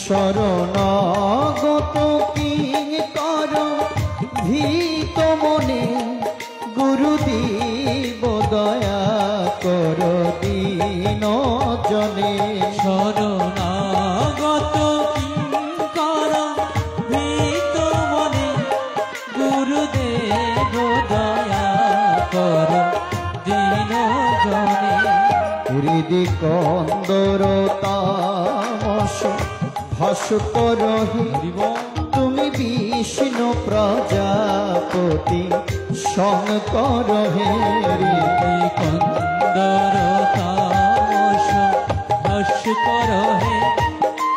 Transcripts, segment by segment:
শরণাগত কিঙ্কর ভীত মনে গুরুদেব দয়া কর দীন জনে। শরণাগত কিঙ্কর ভীত মনে গুরুদেব দয়া কর দীন জনে। হৃদি কন্দর তামস ভাস্কর হে তুমি বিষ্ণু প্রজাপতি শঙ্কর হে। হৃদি কন্দর তামস ভাস্কর হে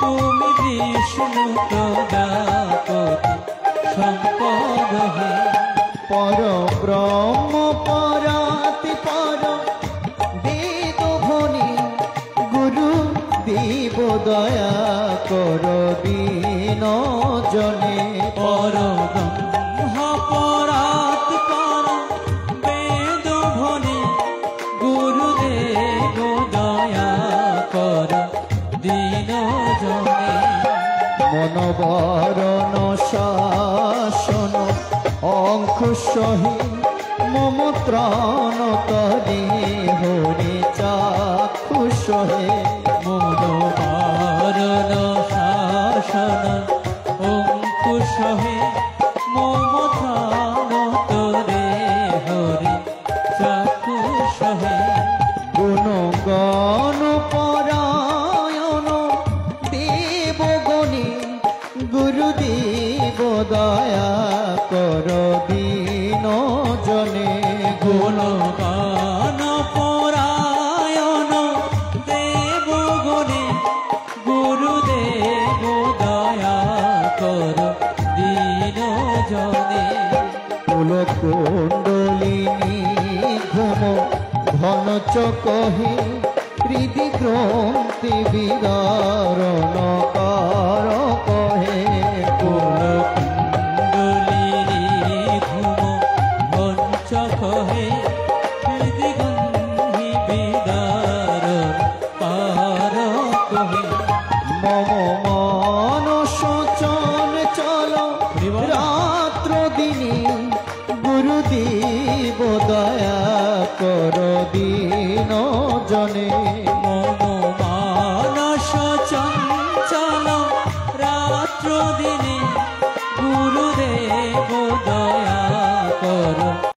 তুমি বিষ্ণু প্রজাপতি শঙ্কর হে। পর ব্রহ্ম পরাতি পর বেদ ধ্বনি গুরু দেব দয়া কর দীন জনে। পর ব্রহ্ম পরাতি পর বেদ ধ্বনি গুরুদেব দয়া কর দীন জনে। মনবরণ শাসন অঙ্কুশ হে মম ত্রাণ তরে হরি চাক্ষুষ হে। মনোমারণ শাসন অঙ্কুশ হে মম ত্রাণ তরে হরি চাক্ষুষ হে। গুণগণ পরায়ণ দেবগণে গুরুদেব দয়া কর দীন জনে। গুণগান পরায়ণ দেবগণে গুরুদেব দয়া কর দীন জনে। কুলকুণ্ডলিনী ঘুম ঘন চকহে হৃদি গ্রন্থি বিদারণ কার কহে। কুলকুণ্ডলিনী ঘুম ঘঞ্চক হে হৃদি গন্ধি বিদারণ পার কহে। মম মানস চঞ্চল রাত্র দিনে গুরুদেব দয়া কর দীন জনে।